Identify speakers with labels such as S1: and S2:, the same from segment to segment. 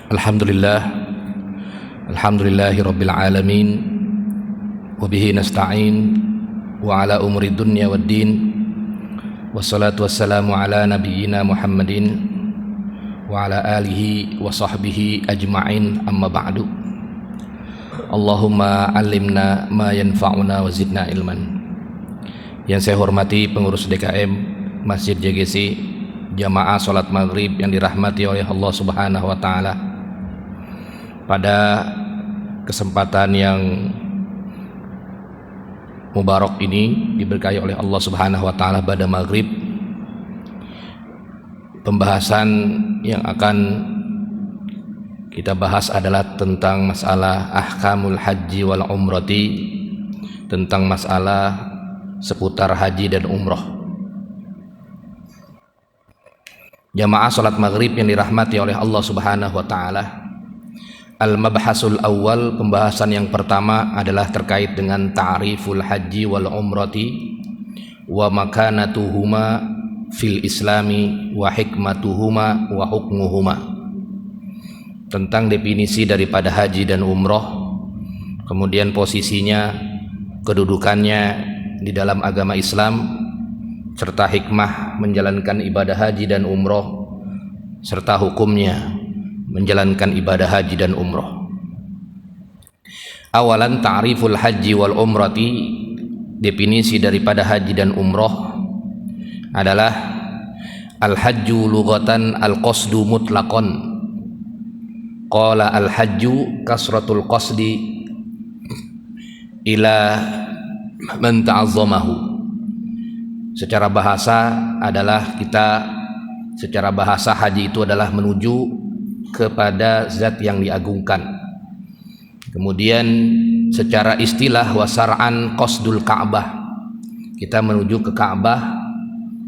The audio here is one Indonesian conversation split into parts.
S1: Alhamdulillah, alhamdulillahi rabbil alamin, wabihi nasta'in, wa ala umuri dunya waddin, wassalatu wassalamu ala nabiyyina Muhammadin wa ala alihi wa sahbihi ajma'in, amma ba'du. Allahumma allimna ma yanfa'una wa zidna ilman. Yang saya hormati pengurus DKM Masjid JGC, jamaah salat maghrib yang dirahmati oleh Allah Subhanahu wa Ta'ala. Pada kesempatan yang mubarak ini diberkahi oleh Allah Subhanahu wa Ta'ala pada maghrib, pembahasan yang akan kita bahas adalah tentang masalah ahkamul haji wal umrati, tentang masalah seputar haji dan umroh. Jamaah salat maghrib yang dirahmati oleh Allah Subhanahu wa Ta'ala, al-mabhasul awal, pembahasan yang pertama adalah terkait dengan ta'riful haji wal umrati wa makanatuhuma fil islami wa hikmatuhuma wa hukmuhuma, tentang definisi daripada haji dan umroh, kemudian posisinya, kedudukannya di dalam agama Islam, serta hikmah menjalankan ibadah haji dan umroh, serta hukumnya menjalankan ibadah haji dan umroh. Awalan, ta'riful haji wal umrati, definisi daripada haji dan umroh adalah al-hajju lughatan al-qasdu mutlaqan. Qala al-hajju kasratul qasdi ila man ta'azzamahu. Secara bahasa adalah secara bahasa haji itu adalah menuju kepada zat yang diagungkan. Kemudian secara istilah wasar'an qasdul Ka'bah, kita menuju ke Ka'bah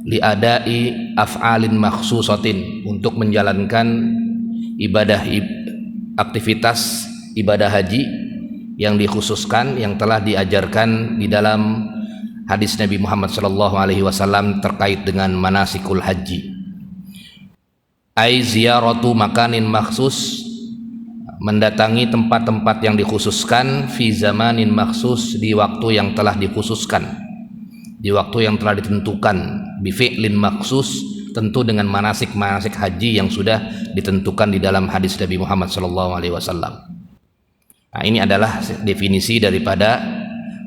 S1: liadai af'alin makhsusatin, untuk menjalankan aktivitas ibadah haji yang dikhususkan, yang telah diajarkan di dalam hadis Nabi Muhammad SAW terkait dengan manasikul haji. Ai ziyaratu makanin maksus, mendatangi tempat-tempat yang dikhususkan, fi zamanin maksus, di waktu yang telah dikhususkan, di waktu yang telah ditentukan, bi fi'lin maksus, tentu dengan manasik haji yang sudah ditentukan di dalam hadis Nabi Muhammad SAW. Nah, ini adalah definisi daripada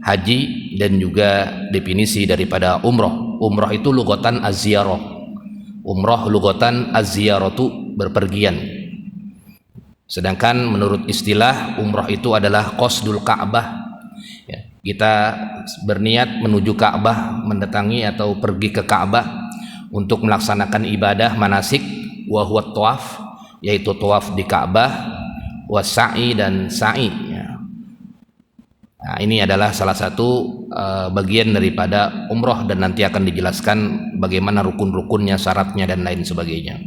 S1: haji dan juga definisi daripada umroh. Umroh itu lughatan az-ziyarah. Umroh lughatan az-ziyaratu, berpergian. Sedangkan menurut istilah umroh itu adalah qasdul Ka'bah. Ya, kita berniat menuju Ka'bah, mendatangi atau pergi ke Ka'bah untuk melaksanakan ibadah manasik, wa huwa tawaf, yaitu tawaf di Ka'bah, wa sa'i, dan sa'i. Ya. Nah, ini adalah salah satu bagian daripada umroh, dan nanti akan dijelaskan bagaimana rukun-rukunnya, syaratnya, dan lain sebagainya.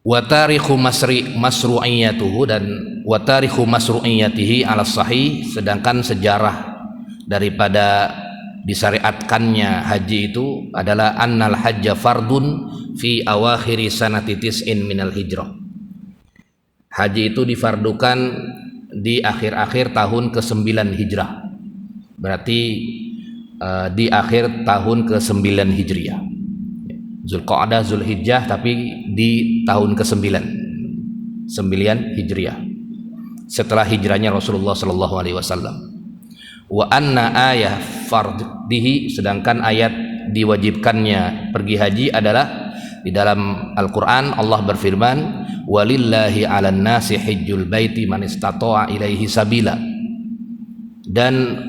S1: Wa tarikhu masru'iyatuhu, dan wa tarikhu masru'iyatihi ala sahih, sedangkan sejarah daripada disyariatkannya haji itu adalah annal hajja fardun fi awakhiri sanati tis'in minal hijrah. Haji itu difardukan di akhir-akhir tahun ke-9 hijrah, berarti di akhir tahun ke-9 hijriah, Zulqa'dah, Zulhijjah, tapi di tahun ke-9 hijriah, setelah hijrahnya Rasulullah SAW. Wa anna ayah fardihi, sedangkan ayat diwajibkannya pergi haji adalah di dalam Al-Quran. Allah berfirman, walillahi 'alan nasi hajjul baiti man istata'a ilaihi sabila, dan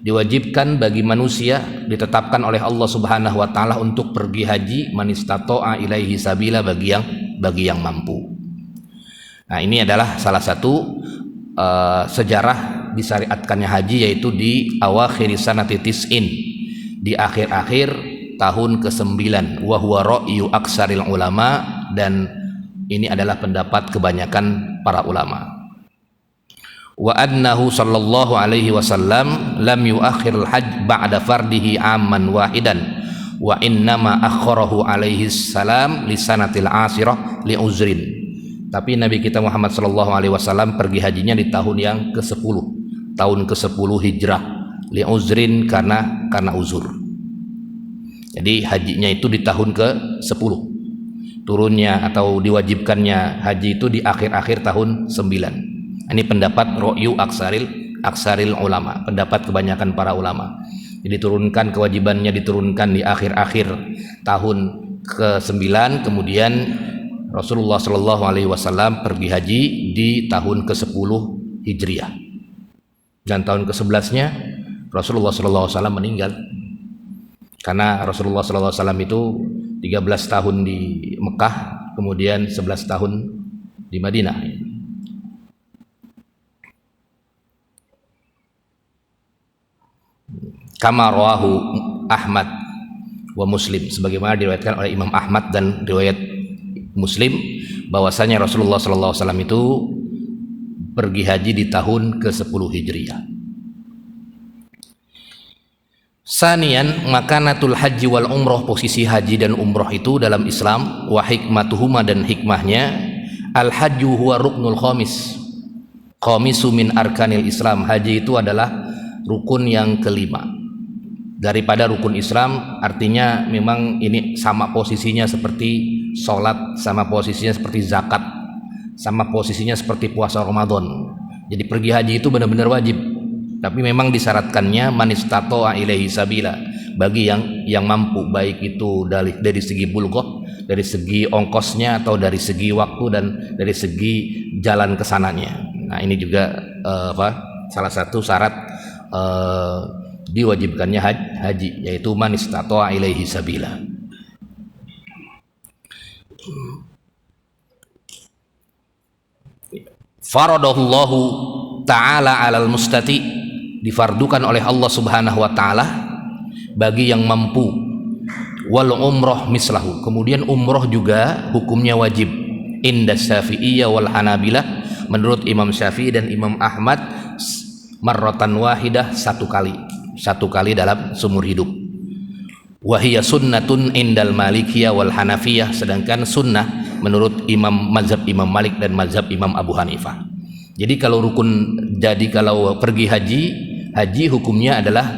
S1: diwajibkan bagi manusia, ditetapkan oleh Allah Subhanahu wa Ta'ala untuk pergi haji, man istata'a ilaihi sabila, bagi yang mampu. Nah, ini adalah salah satu sejarah disyariatkannya haji, yaitu di awakhir sanati tis'in, di akhir-akhir tahun ke-9, wa huwa ra'yu aksaril ulama, dan ini adalah pendapat kebanyakan para ulama. Wa annahu sallallahu alaihi wasallam lam yuakhirul hajj ba'da fardihi amman wahidan wa innama akharahu alaihi salam li sanatil asirah li uzrin. Tapi Nabi kita Muhammad sallallahu alaihi wasallam pergi hajinya di tahun yang ke-10, tahun ke-10 Hijrah, li uzrin karena uzur. Jadi hajinya itu di tahun ke-10. Turunnya atau diwajibkannya haji itu di akhir-akhir tahun 9. Ini pendapat ro'yu aksaril ulama, pendapat kebanyakan para ulama. Jadi kewajibannya diturunkan di akhir-akhir tahun ke-9, kemudian Rasulullah Shallallahu Alaihi Wasallam pergi haji di tahun ke-10 Hijriah, dan tahun ke-11-nya Rasulullah Shallallahu Alaihi Wasallam meninggal, karena Rasulullah Shallallahu Alaihi Wasallam itu 13 tahun di Mekah, kemudian 11 tahun di Madinah. Kama rawahu Ahmad wa Muslim, sebagaimana diriwayatkan oleh Imam Ahmad dan riwayat Muslim, bahwasanya Rasulullah sallallahu alaihi wasallam itu pergi haji di tahun ke-10 Hijriah. Sanian, makanatul haji wal umroh, posisi haji dan umroh itu dalam Islam, wa hikmatuhuma, dan hikmahnya, al hajju huwa ruknul khamis, khamisu min arkanil Islam. Haji itu adalah rukun yang kelima daripada rukun Islam. Artinya memang ini sama posisinya seperti sholat, sama posisinya seperti zakat, sama posisinya seperti puasa Ramadan. Jadi pergi haji itu benar-benar wajib, tapi memang disyaratkannya manistato'a ilaihi sabila, bagi yang mampu, baik itu dari segi bulghah, dari segi ongkosnya, atau dari segi waktu, dan dari segi jalan kesananya. Nah, ini juga salah satu syarat diwajibkannya haji, yaitu manistato'a ilaihi sabila. Faradallahu ta'ala 'alal mustati, difardukan oleh Allah Subhanahu wa taala bagi yang mampu. Wal umroh mislahu, kemudian umroh juga hukumnya wajib. Inda Syafi'iyah wal Hanabilah, menurut Imam Syafi'i dan Imam Ahmad, marratan wahidah, satu kali dalam seumur hidup. Wahiyya sunnatun indal Malikiyah wal Hanafiyah, sedangkan sunnah menurut mazhab Imam Malik dan mazhab Imam Abu Hanifah. Jadi kalau pergi haji hukumnya adalah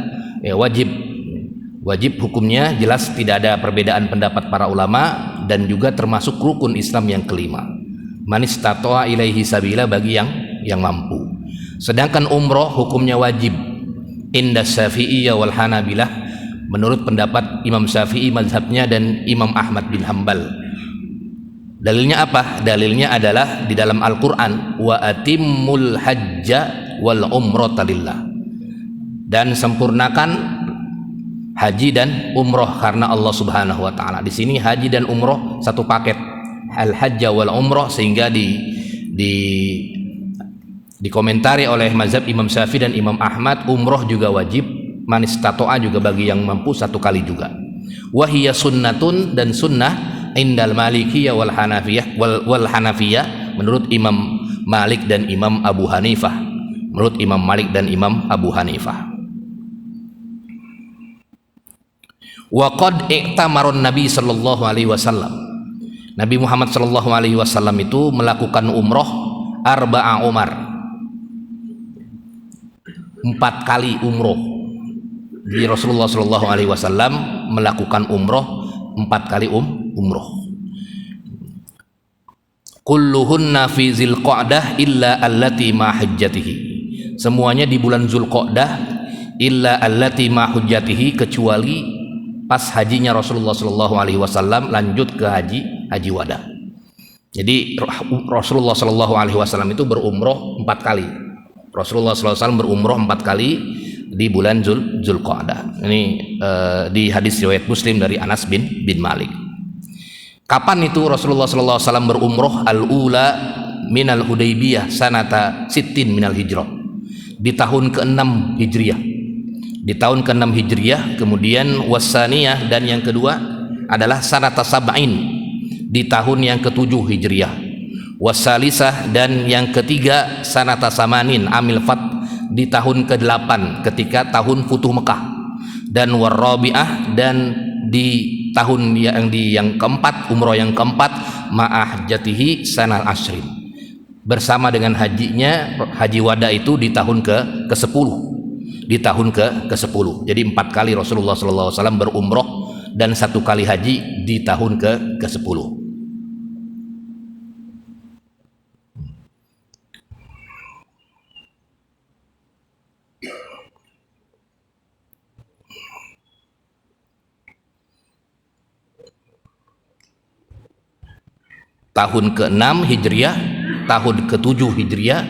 S1: wajib hukumnya, jelas tidak ada perbedaan pendapat para ulama, dan juga termasuk rukun Islam yang kelima. Manistato'a ilaihi sabila, bagi yang mampu. Sedangkan umroh hukumnya wajib inda Syafi'iyah wal Hanabilah, menurut pendapat Imam Syafi'i mazhabnya dan Imam Ahmad bin Hanbal. Dalilnya apa? Dalilnya adalah di dalam Al-Quran, wa atimmul hajja wal umrata lillah, dan sempurnakan haji dan umroh karena Allah Subhanahu wa taala. Di sini haji dan umroh satu paket, al hajja wal umroh, sehingga dikomentari oleh mazhab Imam Syafi'i dan Imam Ahmad, umroh juga wajib, manistato'a juga bagi yang mampu, satu kali juga. Wahiyya sunnatun, dan sunnah indal Malikiyah wal Hanafiyah, menurut Imam Malik dan Imam Abu Hanifah. Menurut Imam Malik dan Imam Abu Hanifah. Wa qad i'tamarun Nabi sallallahu alaihi wasallam, Nabi Muhammad sallallahu alaihi wasallam itu melakukan umroh arba'a umar, 4 kali umroh. Jadi Rasulullah sallallahu alaihi wasallam melakukan umroh 4 kali umroh. Kulluhunna fi Dzulqa'dah illa allati ma hajjatihi, semuanya di bulan Dzulqa'dah, illa allati ma hujjatihi, kecuali pas hajinya Rasulullah sallallahu alaihi wasallam lanjut ke haji wada. Jadi Rasulullah sallallahu alaihi wasallam itu berumroh 4 kali. Rasulullah sallallahu alaihi wasallam berumroh 4 kali di bulan Dzulqa'dah. Ini di hadis riwayat Muslim dari Anas bin Malik. Kapan itu Rasulullah sallallahu alaihi wasallam berumroh? Al-ula minal Hudaybiyah sanata sittin minal hijrah, di tahun ke-6 Hijriah. Di tahun ke-6 Hijriah. Kemudian wasaniyah, dan yang kedua adalah sanata sab'in, di tahun yang ke-7 Hijriah. Wasalisah, dan yang ketiga sanata samanin amil fat, di tahun ke-8 ketika tahun Futuh Mekah. Dan warabi'ah, dan di tahun yang keempat, umroh yang keempat, ma'ah jatihi sanal ashrin, bersama dengan hajinya, haji wada itu di tahun ke-10, di tahun ke-10. Jadi 4 kali Rasulullah SAW berumroh dan 1 kali haji di tahun ke-10. Tahun ke-6 Hijriah, tahun ke-7 Hijriah,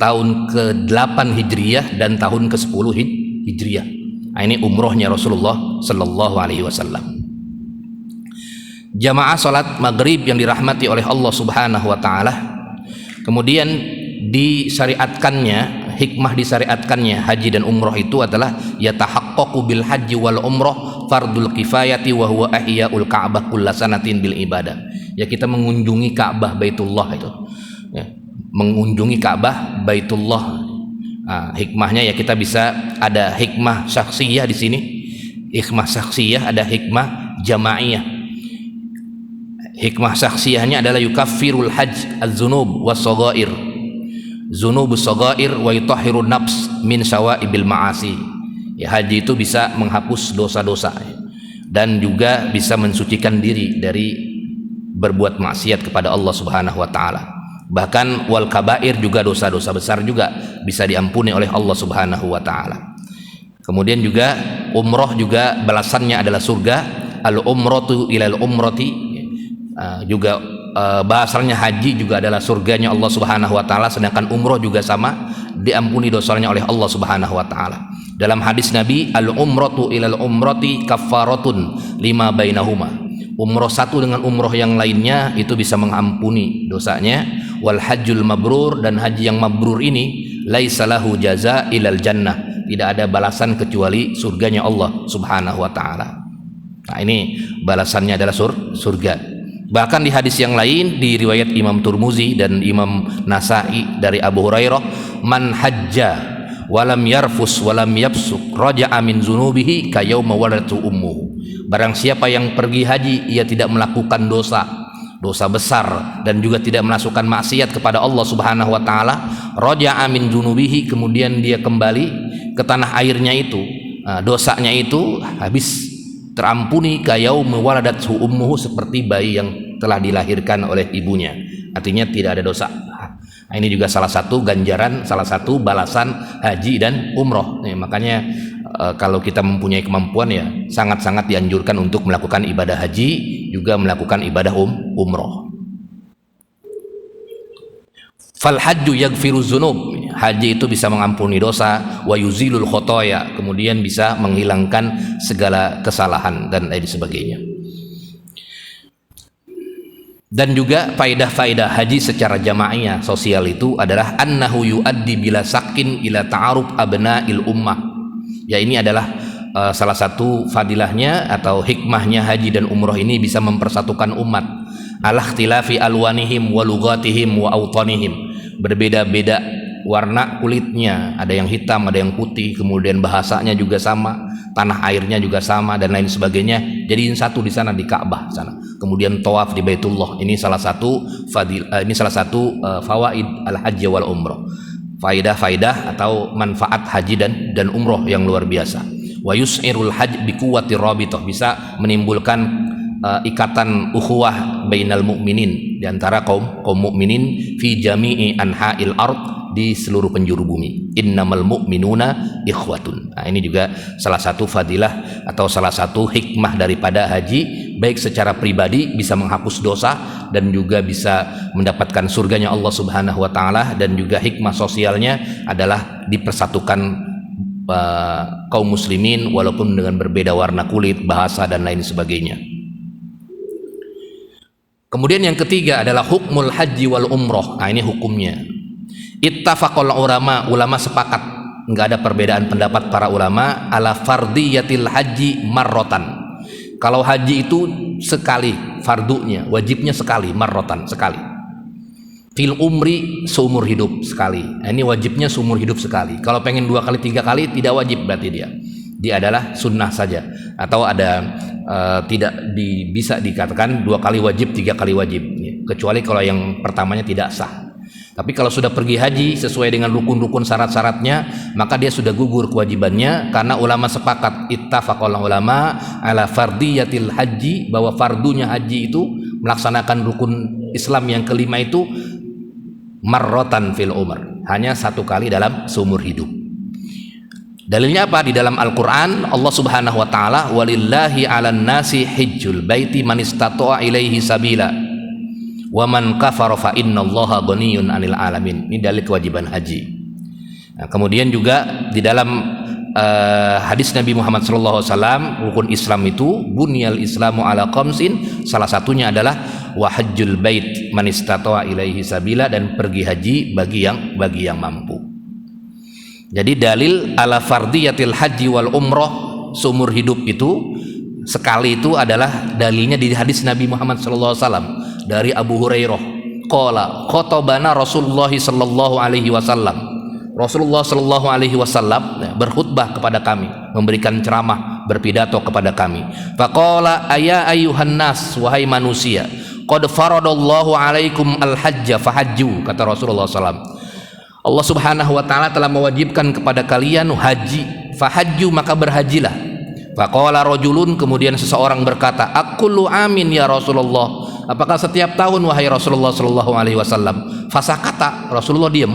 S1: tahun ke-8 Hijriah, dan tahun ke-10 Hijriah. Nah, ini umrohnya Rasulullah Sallallahu Alaihi Wasallam. Jamaah salat maghrib yang dirahmati oleh Allah Subhanahu Wa Taala. Kemudian disyariatkannya, hikmah disyariatkannya haji dan umroh itu adalah yatahaqqaqu bil haji wal umroh fardul kifayati wa huwa ahya'ul ka'bah kullasanatin bil ibadah. Ya, kita mengunjungi Ka'bah Baitullah itu, ya, mengunjungi Ka'bah Baitullah. Nah, hikmahnya ya kita bisa ada hikmah syakhsiyah di sini, hikmah syakhsiyah, ada hikmah jamaiyah. Hikmah syakhsiyahnya adalah yukaffirul hajj az-dzunub was-shaghair, dzunubus shaghair wa yutahhirun nafs min syawaibil ma'asi. Ya, haji itu bisa menghapus dosa-dosa dan juga bisa mensucikan diri dari berbuat maksiat kepada Allah Subhanahu wa taala. Bahkan wal kabair juga dosa-dosa besar juga bisa diampuni oleh Allah Subhanahu wa taala. Kemudian juga umroh juga balasannya adalah surga. Al umratu ilal umrati, juga bahasanya haji juga adalah surganya Allah Subhanahu wa taala, sedangkan umroh juga sama, diampuni dosanya oleh Allah Subhanahu wa taala. Dalam hadis Nabi, al umratu ilal umrati kaffaratun lima bainahuma. Umroh satu dengan umroh yang lainnya itu bisa mengampuni dosanya. Wal hajjul mabrur, dan haji yang mabrur ini laisa lahu jaza ilal jannah, tidak ada balasan kecuali surganya Allah Subhanahu wa taala. Nah, ini balasannya adalah surga. Bahkan di hadis yang lain di riwayat Imam Turmuzi dan Imam Nasai dari Abu Hurairah, man hajja walam yarfus walam yabsuk raja'a min zunubihi kayauma waladatu ummuhu. Barang siapa yang pergi haji ia tidak melakukan dosa besar dan juga tidak melakukan maksiat kepada Allah Subhanahu wa taala, raja'a min zunubihi, kemudian dia kembali ke tanah airnya itu, dosanya itu habis terampuni, kayauma waladatu ummuhu, seperti bayi yang telah dilahirkan oleh ibunya. Artinya tidak ada dosa. Nah, ini juga salah satu ganjaran, salah satu balasan haji dan umroh. Makanya kalau kita mempunyai kemampuan ya sangat-sangat dianjurkan untuk melakukan ibadah haji, juga melakukan ibadah umroh. Fal hajju yaghfiru dzunub, haji itu bisa mengampuni dosa, wa yuzilul khotoya, kemudian bisa menghilangkan segala kesalahan dan lain sebagainya. Dan juga faedah-faedah haji secara jamaiyah sosial itu adalah annahu yuaddi bila sakin ila ta'aruf abna'il ummah. Ya, ini adalah salah satu fadilahnya atau hikmahnya haji dan umroh ini bisa mempersatukan umat. Ala ikhtilafi alwanihim wa lughatihim wa awtanihim, berbeda-beda warna kulitnya, ada yang hitam, ada yang putih, kemudian bahasanya juga sama, tanah airnya juga sama dan lain sebagainya. Jadiin satu di sana di Ka'bah sana. Kemudian tawaf di Baitullah. Ini salah satu fawaid al-hajj wal umrah. Faidah-faidah atau manfaat haji dan umroh yang luar biasa. Wa yus'irul hajj bi quwwati rabithah, bisa menimbulkan ikatan ukhuwah bainal mu'minin, di antara kaum mukminin fi jami'i anha'il ard, di seluruh penjuru bumi. Innamal mu'minuna ikhwatun. Nah, ini juga salah satu fadilah atau salah satu hikmah daripada haji, baik secara pribadi bisa menghapus dosa dan juga bisa mendapatkan surganya Allah Subhanahu wa taala, dan juga hikmah sosialnya adalah dipersatukan kaum muslimin walaupun dengan berbeda warna kulit, bahasa dan lain sebagainya. Kemudian yang ketiga adalah hukmul haji wal umroh. Nah, ini hukumnya. Ittafaqal ulama sepakat, enggak ada perbedaan pendapat para ulama ala fardiyatil haji marrotan. Kalau haji itu sekali, fardunya, wajibnya sekali, marrotan, sekali. Fil umri, seumur hidup sekali. Nah, ini wajibnya seumur hidup sekali. Kalau pengen 2 kali 3 kali tidak wajib, berarti dia adalah sunnah saja. Atau ada tidak bisa dikatakan 2 kali wajib, 3 kali wajib, kecuali kalau yang pertamanya tidak sah. Tapi kalau sudah pergi haji sesuai dengan rukun-rukun syarat-syaratnya, maka dia sudah gugur kewajibannya, karena ulama sepakat, ittafaqal ulama ala fardiyatil haji, bahwa fardunya haji itu melaksanakan rukun Islam yang kelima itu marrotan fil umr, hanya 1 kali dalam seumur hidup. Dalilnya apa? Di dalam Al-Quran Allah subhanahu wa ta'ala, walillahi ala nasi hijjul baiti man istata'a ilaihi sabila wa man kafara fa innallaha ghaniyun 'anil alamin. Ini dalil kewajiban haji. Nah, kemudian juga di dalam hadis Nabi Muhammad SAW, rukun Islam itu bunyal islamu ala khamsin, salah satunya adalah wa hajjul bait man istata'a ilaihi sabila, dan pergi haji bagi yang mampu. Jadi dalil ala fardiyatil haji wal umroh seumur hidup itu sekali itu adalah dalilnya di hadis Nabi Muhammad SAW dari Abu Hurairah, qala khotobana Rasulullah sallallahu alaihi wasallam. Rasulullah sallallahu alaihi wasallam berkhutbah kepada kami, memberikan ceramah, berpidato kepada kami. Faqala aya ayyuhan nas, wahai manusia, qad faradallahu alaikum al-hajja fahajju, kata Rasulullah SAW. Allah subhanahu wa ta'ala telah mewajibkan kepada kalian haji, fahajju, maka berhajilah. Faqala rajulun, kemudian seseorang berkata, aqulu amin ya Rasulullah, apakah setiap tahun wahai Rasulullah sallallahu alaihi wasallam? Fasakata, Rasulullah diam.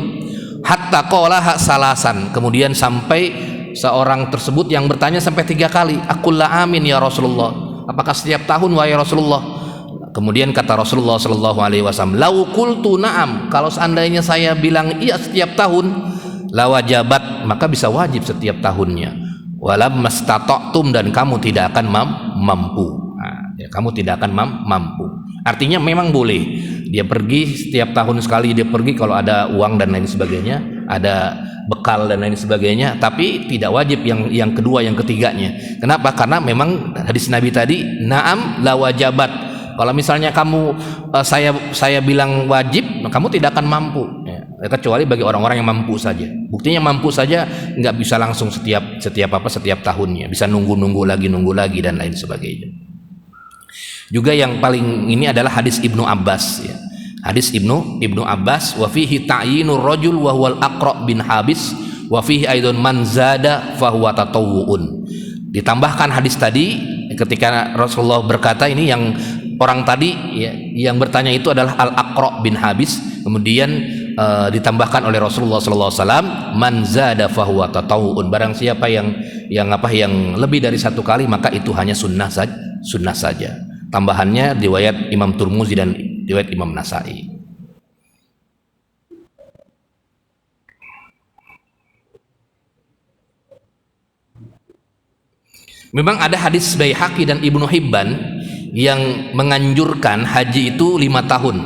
S1: Hatta qala salasan, kemudian sampai seorang tersebut yang bertanya sampai 3 kali, aqul amin ya Rasulullah, apakah setiap tahun wahai Rasulullah? Kemudian kata Rasulullah sallallahu alaihi wasallam, lau qultu na'am, kalau seandainya saya bilang iya setiap tahun, la wajabat, maka bisa wajib setiap tahunnya. Walam mastata'tum, dan kamu tidak akan mampu. Nah, ya, kamu tidak akan mampu. Artinya memang boleh dia pergi setiap tahun sekali, dia pergi kalau ada uang dan lain sebagainya, ada bekal dan lain sebagainya, tapi tidak wajib yang kedua, yang ketiganya. Kenapa? Karena memang hadis Nabi tadi, na'am la wajabat. Kalau misalnya kamu saya bilang wajib, kamu tidak akan mampu, ya, kecuali bagi orang-orang yang mampu saja. Buktinya mampu saja nggak bisa langsung setiap tahunnya, bisa nunggu lagi dan lain sebagainya. Juga yang paling ini adalah hadis Ibnu Abbas, ya. Hadis Ibnu Abbas, wa fihi ta'yinur rajul wa huwal Aqra bin Habis, wa fihi aidun man zada fa huwa tatawwu'un. Ditambahkan hadis tadi ketika Rasulullah berkata, ini yang orang tadi, ya, yang bertanya itu adalah Al-Aqra bin Habis, kemudian ditambahkan oleh Rasulullah SAW, man zada fa huwa tatawwu'un, barang siapa yang lebih dari 1 kali, maka itu hanya sunnah saja. Tambahannya riwayat Imam Turmuzi dan riwayat Imam Nasai. Memang ada hadis Baihaqi dan Ibnu Hibban yang menganjurkan haji itu 5 tahun.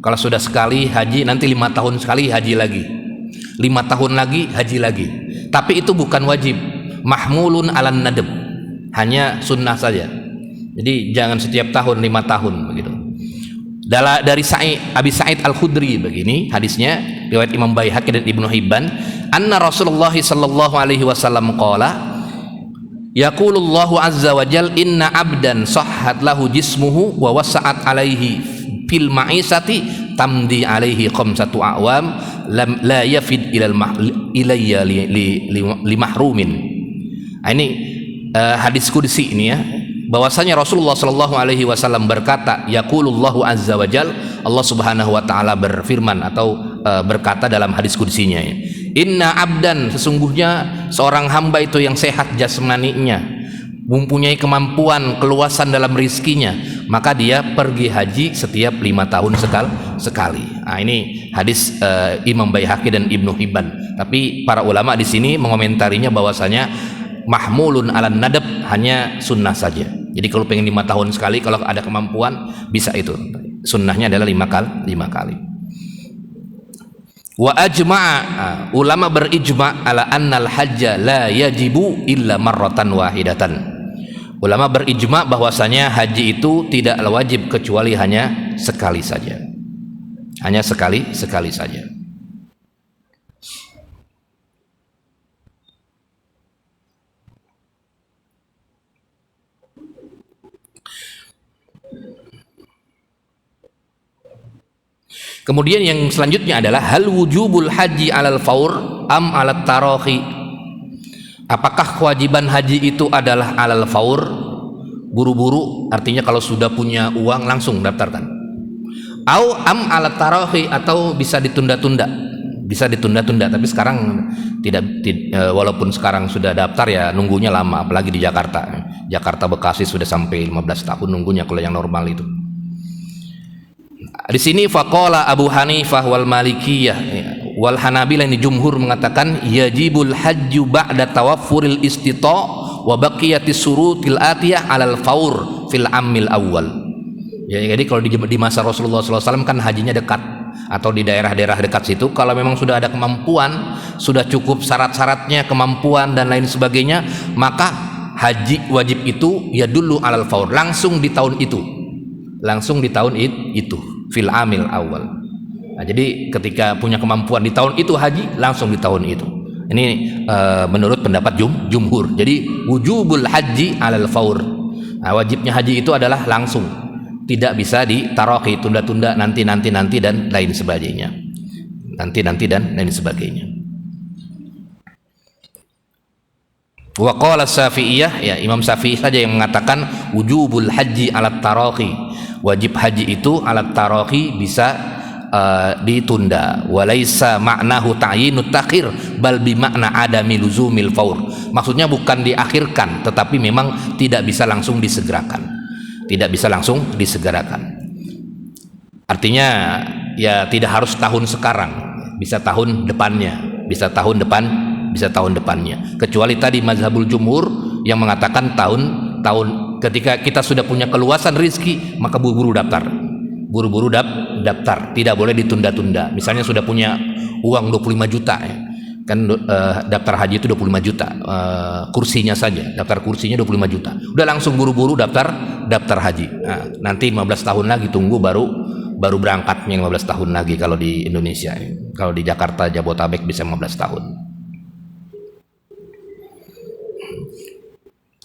S1: Kalau sudah sekali haji, nanti 5 tahun sekali haji lagi, 5 tahun lagi haji lagi. Tapi itu bukan wajib, mahmulun alan nadab, hanya sunnah saja. Jadi jangan setiap tahun 5 tahun begitu. Dari Abi Sa'id Al-Khudri begini hadisnya, riwayat Imam Baihaqi dan Ibnu Hibban, anna Rasulullah sallallahu alaihi wasallam qala, yaqulullahu azza wa jal, inna abdan sahhat lahu jismuhu wa wasa'at alaihi fil ma'isati tamdi alaihi khamsatu a'wam lam la yafid ilayya li mahrumin. Ini hadis qudsi ini, ya, bahwasanya Rasulullah sallallahu alaihi wasallam berkata, yaqulullahu azza wa jal, Allah subhanahu wa ta'ala berfirman atau berkata dalam hadis qudsinya, ya, inna abdan, sesungguhnya seorang hamba itu yang sehat jasmaninya, mempunyai kemampuan, keluasan dalam rizkinya, maka dia pergi haji setiap 5 tahun sekali. Nah, ini hadis Imam Baihaqi dan Ibnu Hibban. Tapi para ulama di sini mengomentarinya bahwasanya mahmulun alan nadab, hanya sunnah saja. Jadi kalau pengen 5 tahun sekali, kalau ada kemampuan bisa itu. Sunnahnya adalah 5 kali. Wa ajma'a, ulama berijma' ala annal hajja la yajibu illa marratan wahidatan. Ulama berijma' bahwasanya haji itu tidak wajib kecuali hanya sekali saja. Hanya sekali saja. Kemudian yang selanjutnya adalah hal wujubul haji alal faur am alat tarahi. Apakah kewajiban haji itu adalah alal faur, buru-buru, artinya kalau sudah punya uang langsung daftarkan. Au am alat tarahi, atau bisa ditunda-tunda. Bisa ditunda-tunda, tapi sekarang walaupun sekarang sudah daftar ya nunggunya lama, apalagi di Jakarta. Jakarta Bekasi sudah sampai 15 tahun nunggunya kalau yang normal itu. Di sini faqala Abu Hanifah wal Malikiyah wal Hanabilah, ini jumhur mengatakan yajibul hajju ba'da tawaffuril istita' wa baqiyatis surutil atiyah alal faur fil amil awal. Ya, jadi kalau di masa Rasulullah SAW kan hajinya dekat, atau di daerah-daerah dekat situ, kalau memang sudah ada kemampuan, sudah cukup syarat-syaratnya, kemampuan dan lain sebagainya, maka haji wajib itu ya dulu alal faur, langsung di tahun itu, langsung di tahun itu fil amil awal. Nah, jadi ketika punya kemampuan di tahun itu haji, langsung di tahun itu. Ini menurut pendapat jumhur. Jadi wujubul haji alal faur. Nah, wajibnya haji itu adalah langsung, tidak bisa ditaroki, tunda-tunda, nanti dan lain sebagainya. Nanti dan lain sebagainya. Wa qala Syafi'iyah, ya Imam Syafi'i saja yang mengatakan wujubul haji alat taroki. Wajib haji itu alat taroki, bisa ditunda. Walaisa ma'nahu ta'yinut takhir bal bi makna adami luzumil faur. Maksudnya bukan diakhirkan, tetapi memang tidak bisa langsung disegerakan. Tidak bisa langsung disegerakan. Artinya ya tidak harus tahun sekarang, bisa tahun depannya, bisa tahun depannya. Kecuali tadi mazhabul jumhur yang mengatakan tahun ketika kita sudah punya keluasan rizki, maka buru-buru daftar, tidak boleh ditunda-tunda. Misalnya sudah punya uang 25 juta ya. Kan daftar haji itu 25 juta, kursinya saja, daftar kursinya 25 juta, udah langsung buru-buru daftar haji. Nah, nanti 15 tahun lagi tunggu baru berangkatnya 15 tahun lagi kalau di Indonesia. Kalau di Jakarta Jabotabek bisa 15 tahun.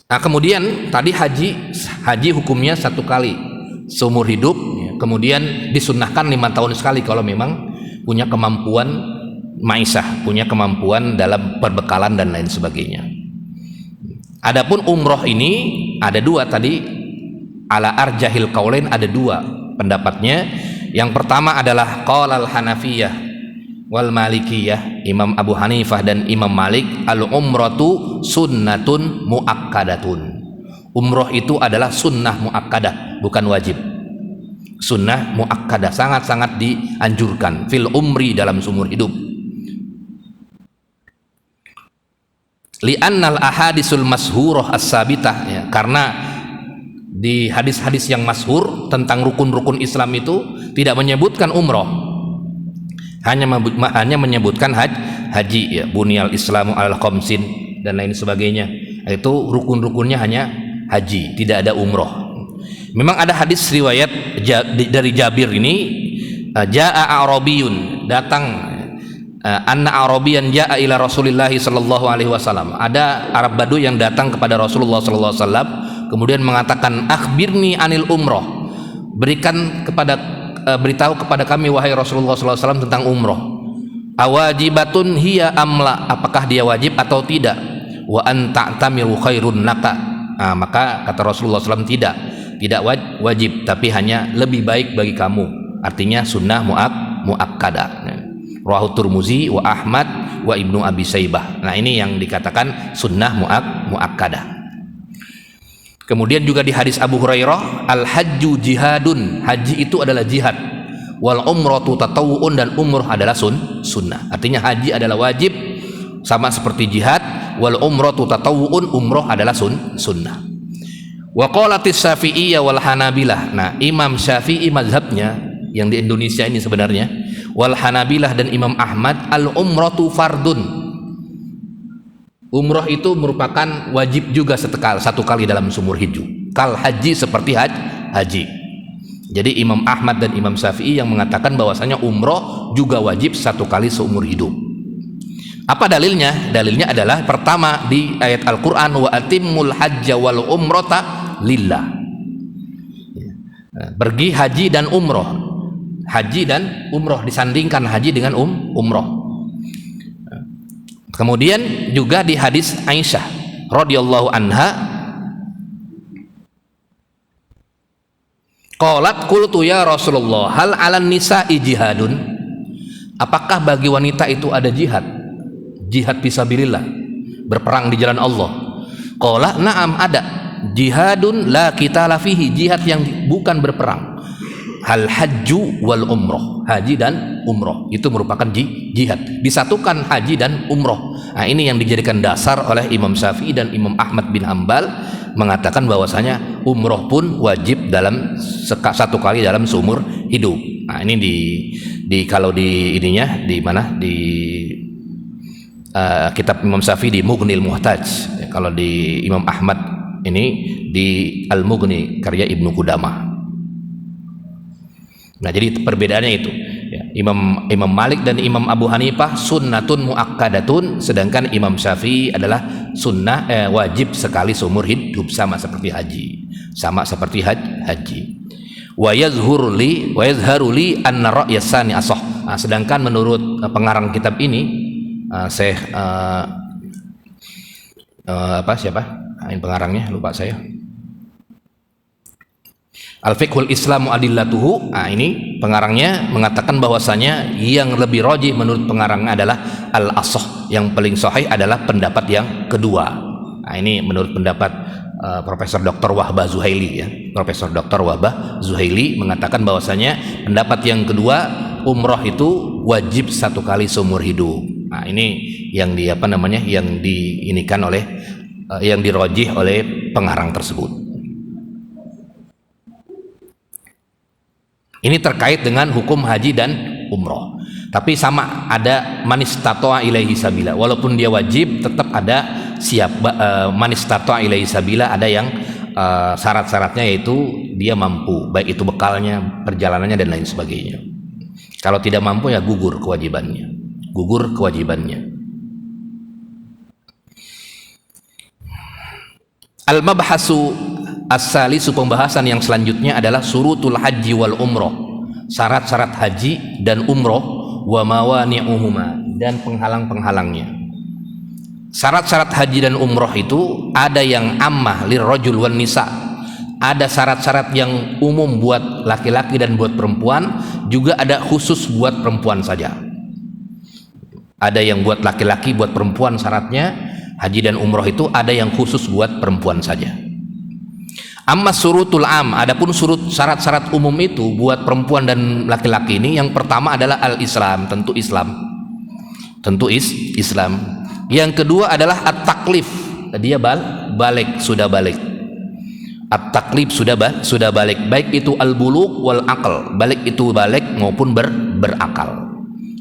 S1: Nah, kemudian tadi haji hukumnya 1 kali seumur hidup, kemudian disunnahkan 5 tahun sekali kalau memang punya kemampuan maisah, punya kemampuan dalam perbekalan dan lain sebagainya. Adapun umroh ini ada 2 tadi, ala arjahil qaulain ada 2 pendapatnya. Yang pertama adalah qaulal Hanafiyah wal Malikiyah, Imam Abu Hanifah dan Imam Malik, al umratu sunnatun muakkadatun. Umroh itu adalah sunnah muakkadah, bukan wajib. Sunnah muakkadah, sangat-sangat dianjurkan fil umri, dalam seumur hidup. Li'annal ahadisul mashhurah as-sabitah, ya, karena di hadis-hadis yang masyhur tentang rukun-rukun Islam itu tidak menyebutkan umroh, hanya menyebutkan haji, ya, bunyal islamu alal khamsin dan lain sebagainya. Itu rukun-rukunnya hanya haji, tidak ada umroh. Memang ada hadis riwayat dari Jabir ini, jaa a'rabiyun, datang anna arabiyan jaa ila Rasulillah sallallahu alaihi wasallam. Ada Arab Badu yang datang kepada Rasulullah sallallahu alaihi wasallam, kemudian mengatakan akhbirni anil umroh, beritahu kepada kami wahai Rasulullah sallallahu alaihi wasallam tentang umroh. Awajibatun hiya amla, apakah dia wajib atau tidak? Wa an ta'tamiru khairun laka. Maka kata Rasulullah SAW tidak wajib, tapi hanya lebih baik bagi kamu. Artinya sunnah muakkadah. Rawahu Tirmizi wa Ahmad wa Ibnu Abi Saibah. Nah, ini yang dikatakan sunnah muakkadah. Kemudian juga di hadis Abu Hurairah, al hajju jihadun, haji itu adalah jihad. Wal umratu tatawu'un, dan umrah adalah sunnah. Artinya haji adalah wajib sama seperti jihad. Wal umratu tatawu'un, umrah adalah sunnah. Wa qalatis Syafi'iyyah wal Hanabilah. Nah, Imam Syafi'i mazhabnya yang di Indonesia ini sebenarnya, wal Hanabilah dan Imam Ahmad, al umratu fardun. Umrah itu merupakan wajib juga 1 kali dalam seumur hidup. Kal haji, seperti haji. Jadi Imam Ahmad dan Imam Syafi'i yang mengatakan bahwasanya umrah juga wajib 1 kali seumur hidup. Apa dalilnya? Dalilnya adalah pertama di ayat Al-Quran, wa atimmul hajja wal umrata lillah. Pergi haji dan umrah. haji dan umroh, disandingkan haji dengan umroh. Kemudian juga di hadis Aisyah radhiyallahu anha, qalat qultu ya Rasulullah hal 'alan nisa'i jihadun, apakah bagi wanita itu ada jihad fisabilillah, berperang di jalan Allah? Qala na'am, ada. Jihadun la qitala fihi, jihad yang bukan berperang. Hal hajju wal umroh, haji dan umroh itu merupakan jihad, disatukan haji dan umroh. Nah, ini yang dijadikan dasar oleh Imam Syafi'i dan Imam Ahmad bin Hambal, mengatakan bahwasanya umroh pun wajib dalam satu kali dalam seumur hidup. Nah, ini di kalau di ininya di mana, di kitab Imam Syafi'i di Mughnil Muhtaj. Kalau di Imam Ahmad ini di Al-Mughni karya Ibnu Qudamah. Nah, jadi perbedaannya itu ya, Imam Malik dan Imam Abu Hanifah sunnatun muakkadatun, sedangkan Imam Syafi'i adalah sunnah wajib sekali seumur hidup, sama seperti haji. Wa yazharu li anna ra'yas sani asah. Nah, sedangkan menurut pengarang kitab ini Syekh siapa? Ini pengarangnya lupa saya. Al-Fiqhul Islamu Adillatuhu. Nah, ini pengarangnya mengatakan bahwasanya yang lebih rajih menurut pengarangnya adalah al-asah, yang paling sahih adalah pendapat yang kedua. Nah, ini menurut pendapat Profesor Dr. Wahbah Zuhaili ya. Profesor Dr. Wahbah Zuhaili mengatakan bahwasanya pendapat yang kedua, umroh itu wajib satu kali seumur hidup. Nah, ini yang yang diinikan oleh yang dirajih oleh pengarang tersebut. Ini terkait dengan hukum haji dan umroh. Tapi sama, ada manistato'a ilaihi sabila. Walaupun dia wajib, tetap ada manistato'a ilaihi sabila, ada yang syarat-syaratnya, yaitu dia mampu, baik itu bekalnya, perjalanannya, dan lain sebagainya. Kalau tidak mampu ya gugur kewajibannya. Al-mabhasu as-salisu, pembahasan yang selanjutnya adalah surutul haji wal umroh, syarat-syarat haji dan umroh, wa mawani'uhuma, dan penghalang-penghalangnya. Syarat-syarat haji dan umroh itu ada yang ammah lirrajul wan nisa, ada syarat-syarat yang umum buat laki-laki dan buat perempuan, juga ada khusus buat perempuan saja. Ada yang buat laki-laki, buat perempuan syaratnya haji dan umroh itu ada yang khusus buat perempuan saja. Amma surutul am, adapun syarat-syarat umum itu buat perempuan dan laki-laki ini, yang pertama adalah al-Islam, tentu Islam. Yang kedua adalah at-taklif, dia sudah balik. At-taklif sudah balik, baik itu al-bulugh wal aql, balik itu balik maupun berakal.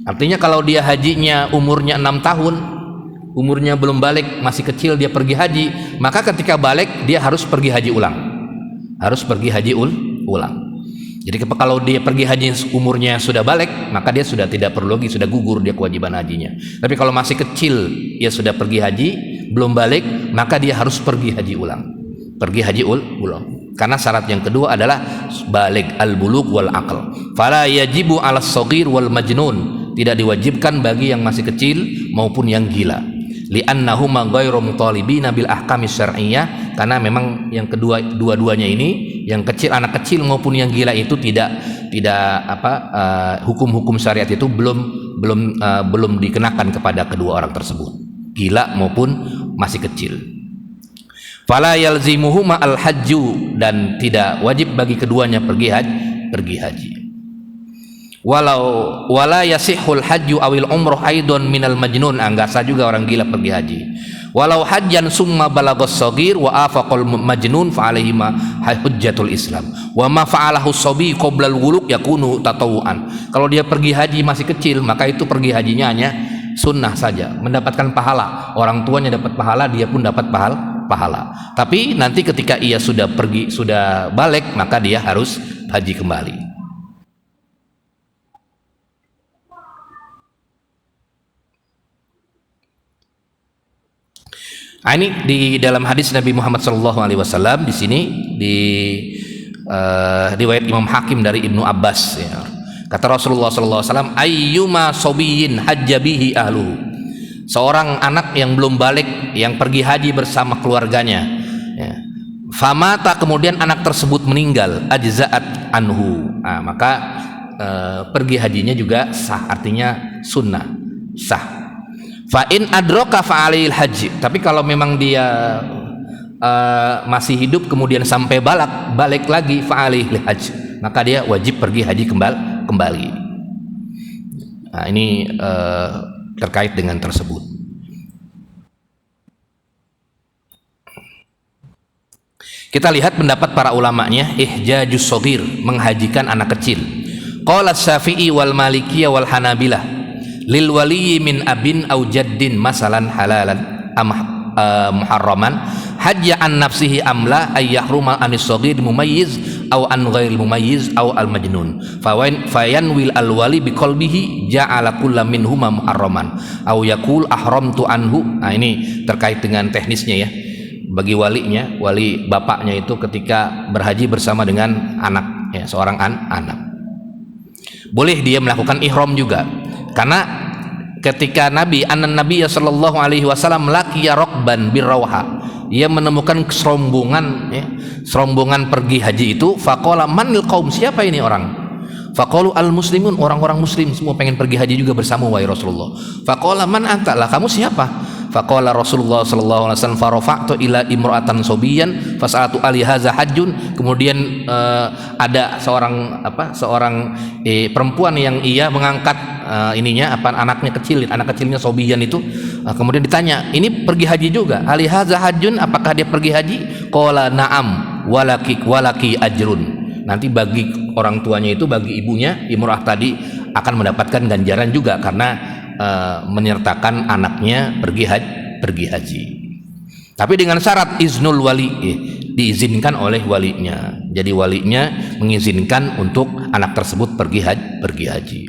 S1: Artinya kalau dia hajinya umurnya 6 tahun, umurnya belum balik, masih kecil, dia pergi haji, maka ketika balik dia harus pergi haji ulang. Jadi kalau dia pergi haji umurnya sudah balik, maka dia sudah tidak perlu lagi, sudah gugur dia kewajiban hajinya. Tapi kalau masih kecil dia sudah pergi haji, belum balik, maka dia harus pergi haji ulang. Karena syarat yang kedua adalah balik, al-bulugh wal aql. Fala yajibu 'alas shaghir wal majnun, tidak diwajibkan bagi yang masih kecil maupun yang gila. Li'annahuma ghairu mutalibina bil ahkami syar'iyyah, karena memang yang dua-duanya ini, yang kecil, anak kecil maupun yang gila itu tidak hukum-hukum syariat itu belum dikenakan kepada kedua orang tersebut, gila maupun masih kecil. Fala yalzimuhuma al hajju, dan tidak wajib bagi keduanya pergi haji. Wala yasihul hajju awil umroh aidon minal majnun, enggak sah juga orang gila pergi haji. Walau hajjan summa balagos shagir wa afaqal majnun fa alaihi ma hujjatul Islam wa ma fa'alahu shabi qabla al-ghuluq yakunu tatawuan. Kalau dia pergi haji masih kecil, maka itu pergi hajinya hanya sunnah saja, mendapatkan pahala. Orang tuanya dapat pahala, dia pun dapat pahala. Tapi nanti ketika ia sudah balik, maka dia harus haji kembali. Nah, ini di dalam hadis Nabi Muhammad SAW di sini di riwayat Imam Hakim dari Ibnu Abbas ya. Kata Rasulullah sallallahu alaihi wasallam, ayyuma sobiyin hajjabihi ahluhu. Seorang anak yang belum balik yang pergi haji bersama keluarganya, ya. Famata, kemudian anak tersebut meninggal, ajza'at anhu. Nah, maka pergi hajinya juga sah, artinya sunnah, sah. Fa in adraka fa alaihil haji. Tapi kalau memang dia masih hidup kemudian sampai balik lagi fa alaihil haji, maka dia wajib pergi haji kembali. Nah, ini terkait dengan tersebut. Kita lihat pendapat para ulamanya, ihjajus shaghir, menghajikan anak kecil. Qala Syafi'i wal Malikiyah wal Hanabilah lil waliyyi min abin aw jaddin masalan halalan muharraman hajja an nafsihi amla ay yahruma anis shaghir mumayyiz aw an ghairil mumayyiz aw al majnun fayanwil al wali biqalbihi ja'ala kullam minhuma muharraman aw yaqul ahramtu anhu. Nah, ini terkait dengan teknisnya ya. Bagi walinya, wali bapaknya itu ketika berhaji bersama dengan anak, ya, seorang anak, boleh dia melakukan ihram juga, karena ketika Nabi sallallahu alaihi wasallam laqiya raqban birrawha, dia menemukan serombongan, ya, serombongan pergi haji itu. Faqala manil qaum, siapa ini orang? Faqalu al muslimun, orang-orang muslim semua pengen pergi haji juga bersama wahai Rasulullah. Faqala man anta, lah kamu siapa? Faqala Rasulullah sallallahu alaihi wasallam farafa'tu ila imra'atan sobiyan fas'alatu ali hadza hajjun. Kemudian ada seorang perempuan yang ia mengangkat anaknya kecil, anak kecilnya sobiyan itu. Kemudian ditanya, ini pergi haji juga, ali hadza hajjun, apakah dia pergi haji? Qala na'am walaki ajrun. Nanti bagi orang tuanya itu, bagi ibunya imra'ah tadi akan mendapatkan ganjaran juga karena menyertakan anaknya pergi haji. Tapi dengan syarat iznul wali, diizinkan oleh walinya. Jadi walinya mengizinkan untuk anak tersebut pergi haji.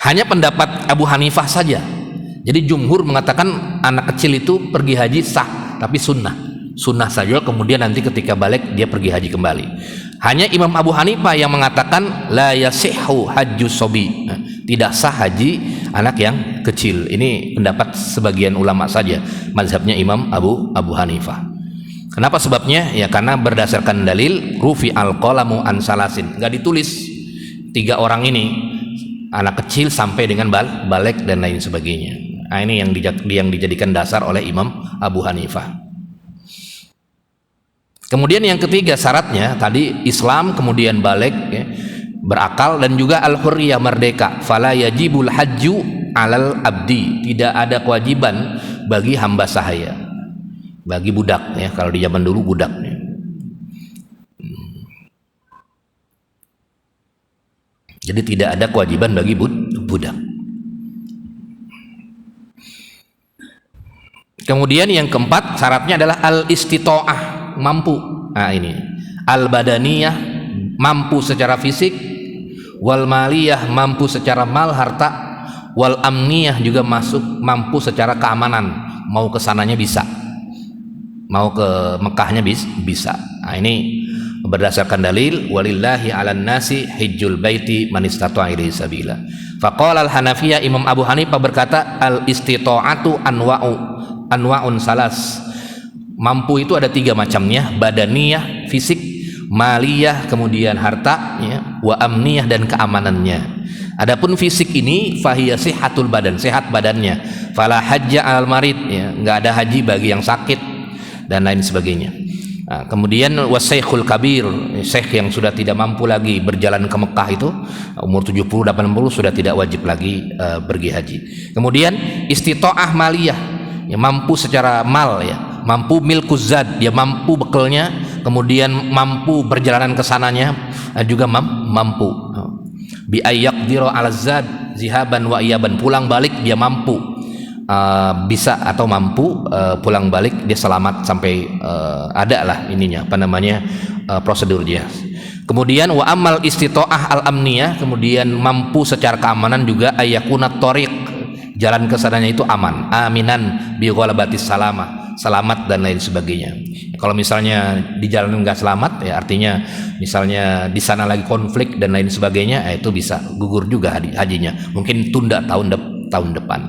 S1: Hanya pendapat Abu Hanifah saja. Jadi jumhur mengatakan anak kecil itu pergi haji sah, tapi sunnah saja, kemudian nanti ketika balik dia pergi haji kembali. Hanya Imam Abu Hanifah yang mengatakan la yasihhu hajjus sobi, tidak sah haji anak yang kecil. Ini pendapat sebagian ulama saja, mazhabnya Imam Abu Hanifah. Kenapa sebabnya? Ya karena berdasarkan dalil rufi al-qalamu an salasin, nggak ditulis 3 orang ini, anak kecil sampai dengan balik dan lain sebagainya. Nah, ini yang dijadikan dasar oleh Imam Abu Hanifah. Kemudian yang ketiga syaratnya tadi Islam, kemudian balik, ya, berakal, dan juga al-hurriyah, merdeka. Fala yajibul hajju alal abdi, tidak ada kewajiban bagi hamba sahaya, bagi budak, ya, kalau di zaman dulu budak, ya. Jadi tidak ada kewajiban bagi budak. Kemudian yang keempat syaratnya adalah al-istita'ah, mampu. Nah, ini al-badaniyah, mampu secara fisik, wal maliyah, mampu secara mal harta, wal amniyah, juga mampu secara keamanan, mau ke sananya bisa, mau ke Mekahnya bisa. Nah, ini berdasarkan dalil walillahi 'alan nasi hijjul baiti man istata'a ilaihi sabila. Faqala al-Hanafiyah, Imam Abu Hanifah berkata al-istita'atu anwa'un salas. Mampu itu ada 3 macamnya, badaniyah, fisik, maliyah, kemudian harta, ya, wa amniyah, dan keamanannya. Adapun fisik ini fahiya sihatul badan, sehat badannya, fala hajja al marid, ya, nggak ada haji bagi yang sakit dan lain sebagainya. Nah, kemudian wasaikhul kabir, syekh yang sudah tidak mampu lagi berjalan ke Mekah itu umur 70 80 sudah tidak wajib lagi pergi haji. Kemudian istita'ah maliyah, ya, mampu secara mal, ya, mampu milkuzad, dia mampu bekalnya, kemudian mampu perjalanan ke sananya, juga mampu bi ayyaqdiru ala zad zihaban wa iyaban, pulang balik dia mampu, bisa atau mampu pulang balik dia selamat sampai ada lah ininya prosedurnya. Kemudian wa amal istita'ah al amniyah, kemudian mampu secara keamanan juga ayakunat thoriq, jalan ke sananya itu aman, aminan bi ghalabatis salamah, selamat dan lain sebagainya. Kalau misalnya di jalan nggak selamat, ya artinya misalnya di sana lagi konflik dan lain sebagainya, itu bisa gugur juga hajinya. Mungkin tunda tahun depan.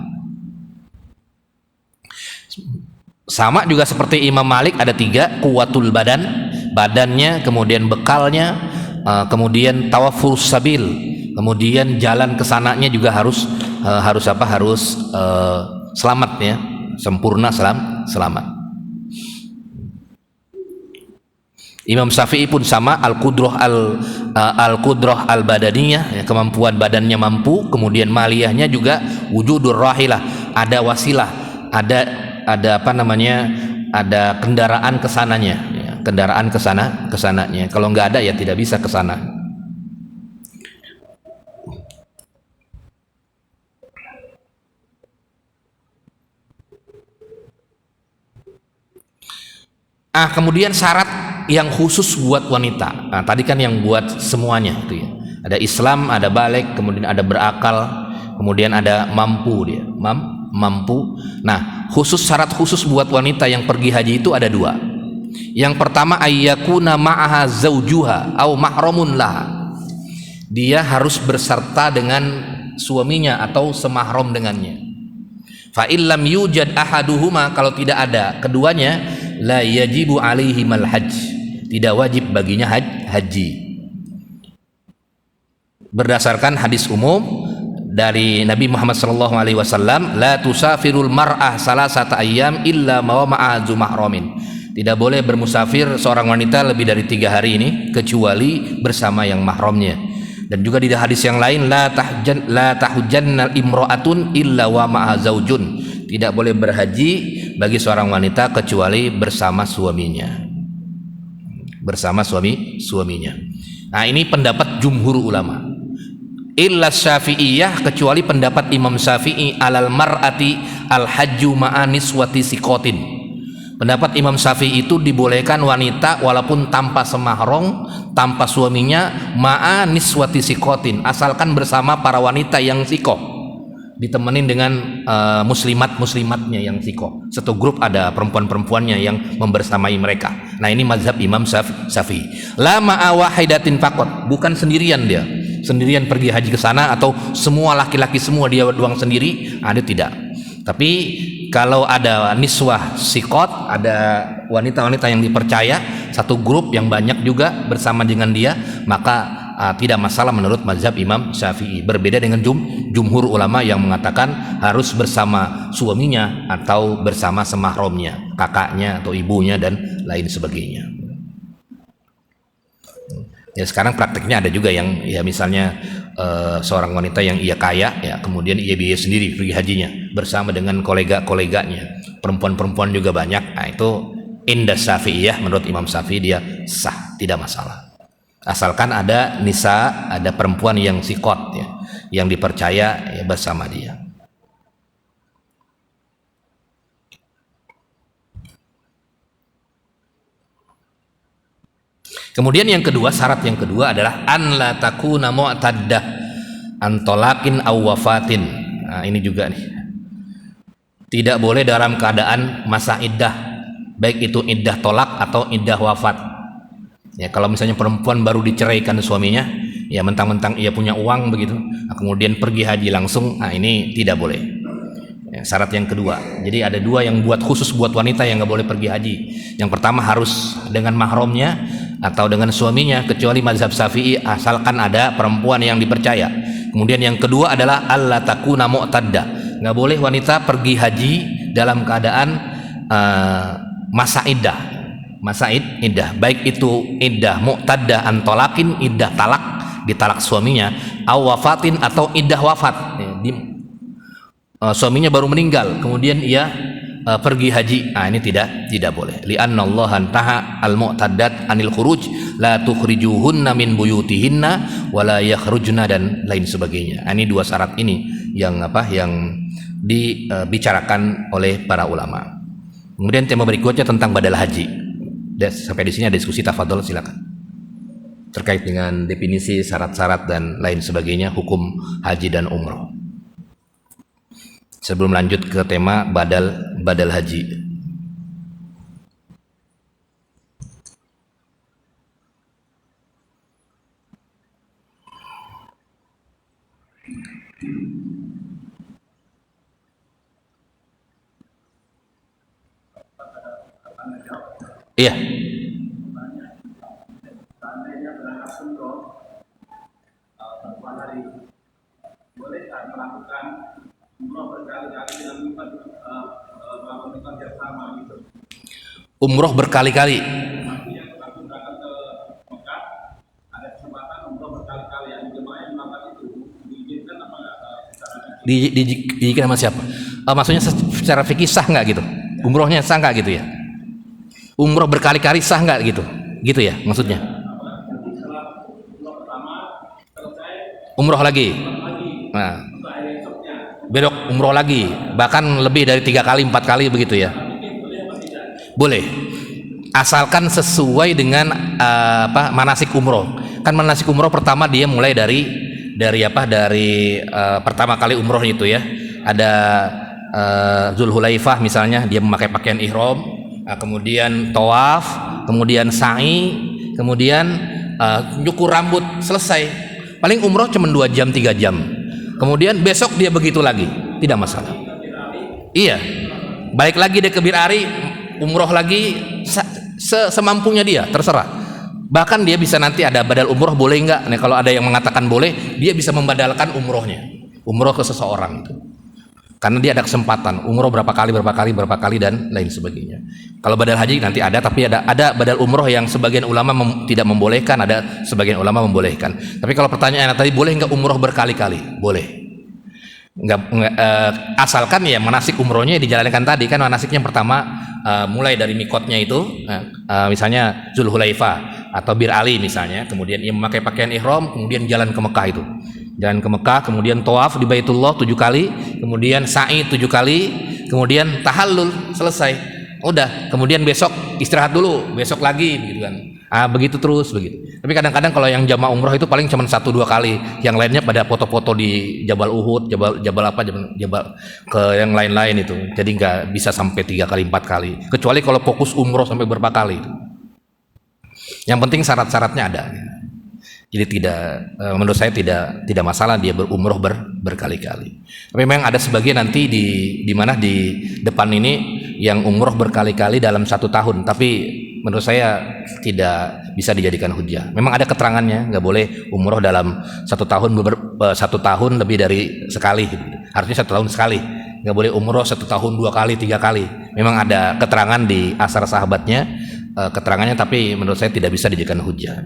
S1: Sama juga seperti Imam Malik, ada 3: kuwatul badan, badannya, kemudian bekalnya, kemudian tawafur sabil, kemudian jalan kesananya juga harus selamat ya, sempurna, selamat. Imam Syafi'i pun sama, al-qudrah al-badaniyah, ya, kemampuan badannya mampu, kemudian maliyahnya juga wujudur rahilah, ada wasilah, ada kendaraan kesananya, ya, kendaraan kesananya. Kalau nggak ada ya tidak bisa kesana. Kemudian syarat yang khusus buat wanita. Tadi kan yang buat semuanya itu ya. Ada Islam, ada balik, kemudian ada berakal, kemudian ada mampu dia, mampu. Nah, syarat khusus buat wanita yang pergi haji itu ada 2. Yang pertama, ayyakuna ma'aha zaujuha au mahramun laha. Dia harus berserta dengan suaminya atau semahram dengannya. Fa illam yujad ahaduhuma, kalau tidak ada keduanya, la yajibu alaihimal hajj, tidak wajib baginya haji. Berdasarkan hadis umum dari Nabi Muhammad SAW, la tusafirul mar'ah salasata ayyam illa ma'a zu mahramin. Tidak boleh bermusafir seorang wanita lebih dari 3 hari ini kecuali bersama yang mahramnya. Dan juga di hadis yang lain, la tahujjannal imra'atun illa wa ma'a zaujun. Tidak boleh berhaji bagi seorang wanita kecuali bersama suaminya. Bersama suaminya. Nah, ini pendapat jumhur ulama. Illa Syafi'iyah, kecuali pendapat Imam Syafi'i, alal mar'ati al-hajju ma'a niswati sikotin. Pendapat Imam Syafi'i itu dibolehkan wanita walaupun tanpa semahram, tanpa suaminya, ma'a niswati sikotin, asalkan bersama para wanita yang sikoh, ditemenin dengan muslimatnya yang sikoh. Satu grup ada perempuan-perempuannya yang membersamai mereka. Nah, ini mazhab Imam Syafi'i. La ma'a wahidatin faqat, bukan sendirian dia, sendirian pergi haji ke sana, atau semua laki-laki semua dia doang sendiri, ada tidak. Tapi kalau ada niswah sikot, ada wanita-wanita yang dipercaya, satu grup yang banyak juga bersama dengan dia, maka tidak masalah menurut mazhab Imam Syafi'i. Berbeda dengan jumhur ulama yang mengatakan harus bersama suaminya atau bersama semahramnya, kakaknya atau ibunya dan lain sebagainya. Ya, sekarang prakteknya ada juga yang ya misalnya seorang wanita yang ia kaya, ya kemudian ia biaya sendiri pergi hajinya bersama dengan koleganya, perempuan-perempuan juga banyak. Nah, itu indah Syafi'iyah, menurut Imam Syafi'i dia sah, tidak masalah, asalkan ada nisa, ada perempuan yang sikot ya, yang dipercaya ya, bersama dia. Kemudian yang kedua, syarat yang kedua adalah an la takuna mu'taddah antolakin aw wafatin. Nah, ini juga nih, tidak boleh dalam keadaan masa iddah, baik itu iddah tolak atau iddah wafat. Ya, kalau misalnya perempuan baru diceraikan suaminya, ya mentang-mentang ia punya uang begitu, nah, kemudian pergi haji langsung, nah ini tidak boleh. Ya, syarat yang kedua. Jadi ada 2 yang buat khusus buat wanita yang nggak boleh pergi haji. Yang pertama harus dengan mahramnya atau dengan suaminya, kecuali mazhab Syafi'i asalkan ada perempuan yang dipercaya. Kemudian yang kedua adalah alla takuna mu'taddah, nggak boleh wanita pergi haji dalam keadaan masa iddah, baik itu iddah mu'taddah antolakin, iddah talak, ditalak suaminya, aw wafatin, atau iddah wafat, suaminya baru meninggal kemudian ia pergi haji. Nah, ini tidak boleh. Li'anna Allah antaha al-mu'taddat anil khuruj la tukhrijuhunna min buyutihinna wa la yakhrujna, dan lain sebagainya. Nah, ini 2 syarat ini yang dibicarakan oleh para ulama. Kemudian tema berikutnya tentang badal haji. Sampai di sini ada diskusi, tafadhol silakan. Terkait dengan definisi, syarat-syarat dan lain sebagainya, hukum haji dan umrah. Sebelum lanjut ke tema badal haji. Iya. Umroh berkali-kali. Diizinkan sama siapa? Maksudnya secara fikih sah nggak gitu? Umrohnya sah nggak gitu ya? Umroh berkali-kali sah nggak gitu? Gitu ya maksudnya? Umroh lagi. Nah, bedok umroh lagi, bahkan lebih dari 3 kali 4 kali begitu ya? Boleh, asalkan sesuai dengan manasik umroh. Kan manasik umroh pertama dia mulai dari pertama kali umroh itu ya, ada Zulhulaifah misalnya, dia memakai pakaian ihram, kemudian tawaf, kemudian sa'i, kemudian nyukur rambut, selesai. Paling umroh cuma 2 jam 3 jam, kemudian besok dia begitu lagi, tidak masalah. Iya, balik lagi dia ke Bir Ari, umroh lagi semampunya dia, terserah. Bahkan dia bisa nanti ada badal umroh, boleh enggak? Nah, kalau ada yang mengatakan boleh, dia bisa membadalkan umrohnya, umroh ke seseorang itu. Karena dia ada kesempatan umroh berapa kali dan lain sebagainya. Kalau badal haji nanti ada, tapi ada badal umroh yang sebagian ulama tidak membolehkan, ada sebagian ulama membolehkan. Tapi kalau pertanyaan tadi, boleh enggak umroh berkali-kali? Boleh. Enggak, asalkan ya manasik umrohnya dijalankan tadi. Kan manasiknya pertama mulai dari mikotnya itu, misalnya Zulhulaifah atau Bir Ali misalnya, kemudian ia memakai pakaian ihram, kemudian jalan ke Mekah itu, jalan ke Mekah, kemudian tawaf di Baitullah 7 kali, kemudian sa'i 7 kali, kemudian tahallul, selesai, udah, kemudian besok istirahat dulu, besok lagi, begitu kan. Begitu terus begitu. Tapi kadang-kadang kalau yang jamaah umroh itu paling cuma 1-2 kali, yang lainnya pada foto-foto di Jabal Uhud, Jabal ke yang lain-lain itu. Jadi nggak bisa sampai 3 kali 4 kali. Kecuali kalau fokus umroh sampai berapa kali itu. Yang penting syarat-syaratnya ada. Jadi menurut saya tidak masalah dia berumroh berkali-kali. Tapi memang ada sebagian nanti di mana di depan ini yang umroh berkali-kali dalam 1 tahun. Tapi menurut saya tidak bisa dijadikan hujah. Memang ada keterangannya, nggak boleh umroh dalam 1 tahun 1 tahun lebih dari sekali. Harusnya 1 tahun sekali. Nggak boleh umroh 1 tahun 2 kali 3 kali. Memang ada keterangan di asar sahabatnya, keterangannya, tapi menurut saya tidak bisa dijadikan hujah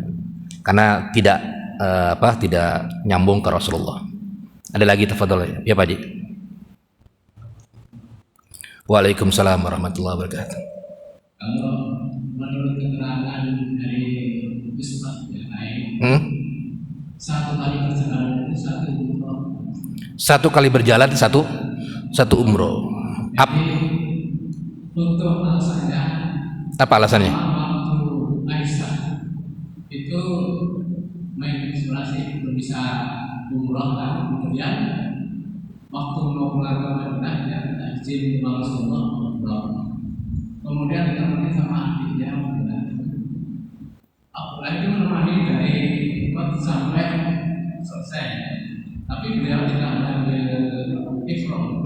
S1: karena tidak nyambung ke Rasulullah. Ada lagi, tafadhol ya Pak Haji. Waalaikumsalam warahmatullahi wabarakatuh.
S2: Kalau menurut keterangan dari Ustaz yang lain, 1 kali perjalanan itu 1 umroh.
S1: 1 kali berjalan satu umroh.
S2: Untuk alasannya,
S1: apa alasannya?
S2: Waktu Aisyah itu menginspirasi untuk bisa umroh, kan, kemudian waktu mau pulang ke Madinah dia minta izin kepada Rasulullah umroh. Kemudian ditemani sama adiknya, Abdullah itu menemani dari Mekah sampai selesai, tapi beliau tidak mengambil ihram.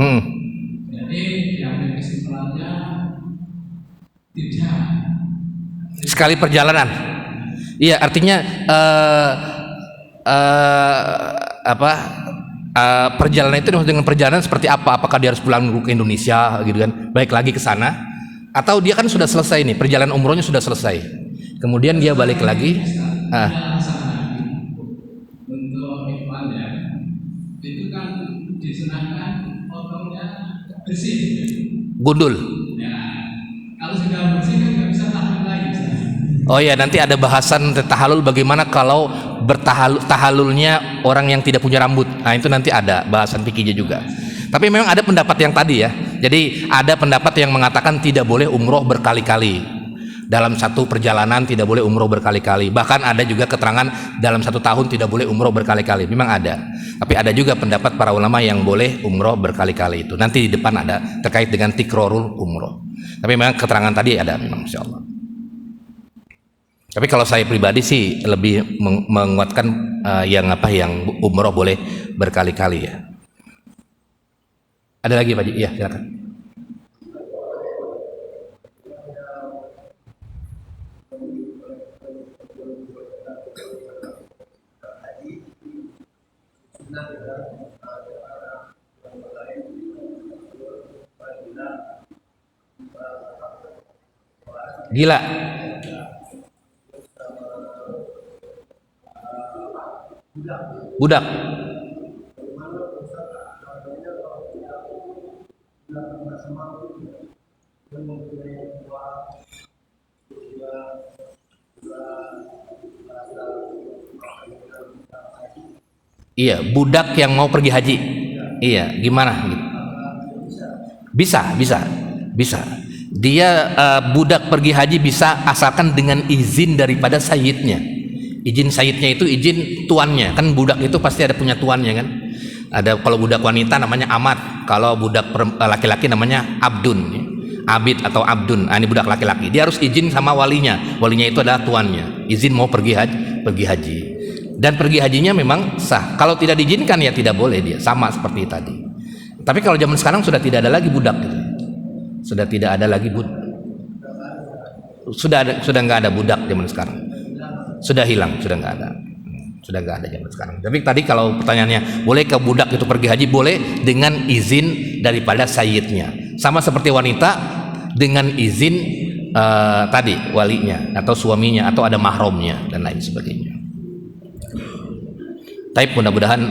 S2: Jadi yang kesimpulannya tidak
S1: sekali perjalanan. Iya, artinya perjalanan itu dengan perjalanan seperti apa? Apakah dia harus pulang dulu ke Indonesia gitu kan, balik lagi ke sana, atau dia kan sudah selesai nih, perjalanan umrohnya sudah selesai, kemudian dia balik lagi.
S2: Untuk ikhwannya itu kan disunahkan potongnya bersih, gundul ya. Kalau sudah bersih kan nggak bisa tahalul lagi.
S1: Oh ya, nanti ada bahasan tahalul, bagaimana kalau tahalulnya orang yang tidak punya rambut. Nah, itu nanti ada bahasan fikihnya juga. Tapi memang ada pendapat yang tadi ya. Jadi ada pendapat yang mengatakan tidak boleh umroh berkali-kali. Dalam 1 perjalanan tidak boleh umroh berkali-kali. Bahkan ada juga keterangan dalam 1 tahun tidak boleh umroh berkali-kali. Memang ada. Tapi ada juga pendapat para ulama yang boleh umroh berkali-kali itu. Nanti di depan ada terkait dengan tikrorul umroh. Tapi memang keterangan tadi ada memang, insyaallah. Tapi kalau saya pribadi sih lebih menguatkan yang umroh boleh berkali-kali ya. Ada lagi Pak Ji? Iya, silakan. Gila. Budak. Iya, budak yang mau pergi haji. Iya, gimana? Bisa. Dia budak pergi haji bisa asalkan dengan izin daripada sayyidnya. Izin sayyidnya itu izin tuannya. Kan budak itu pasti ada punya tuannya kan. Ada kalau budak wanita namanya amat, kalau budak laki-laki namanya abdun, ya. Abid atau abdun. Ini budak laki-laki. Dia harus izin sama walinya. Walinya itu adalah tuannya. Izin mau pergi haji. Dan pergi hajinya memang sah. Kalau tidak diizinkan ya tidak boleh dia. Sama seperti tadi. Tapi kalau zaman sekarang sudah tidak ada lagi budak gitu. Sudah tidak ada lagi budak. Sudah nggak ada budak zaman sekarang. Sudah hilang, sudah nggak ada. Sudah nggak ada zaman sekarang. Tapi tadi kalau pertanyaannya, boleh ke budak itu pergi haji? Boleh dengan izin daripada sayyidnya. Sama seperti wanita dengan izin tadi walinya atau suaminya atau ada mahramnya dan lain sebagainya. Tapi mudah-mudahan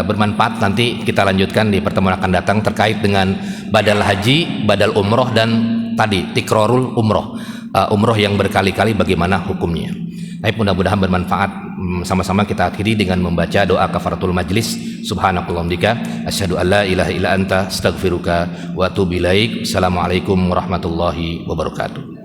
S1: bermanfaat. Nanti kita lanjutkan di pertemuan akan datang terkait dengan badal haji, badal umroh, dan tadi tikrorul umroh, umroh yang berkali-kali bagaimana hukumnya. Tapi mudah-mudahan bermanfaat. Sama-sama kita akhiri dengan membaca doa kafaratul majlis. Subhanakallahumma asyhadu an la ilaha illa anta astaghfiruka wa atubu ilaik. Assalamualaikum warahmatullahi wabarakatuh.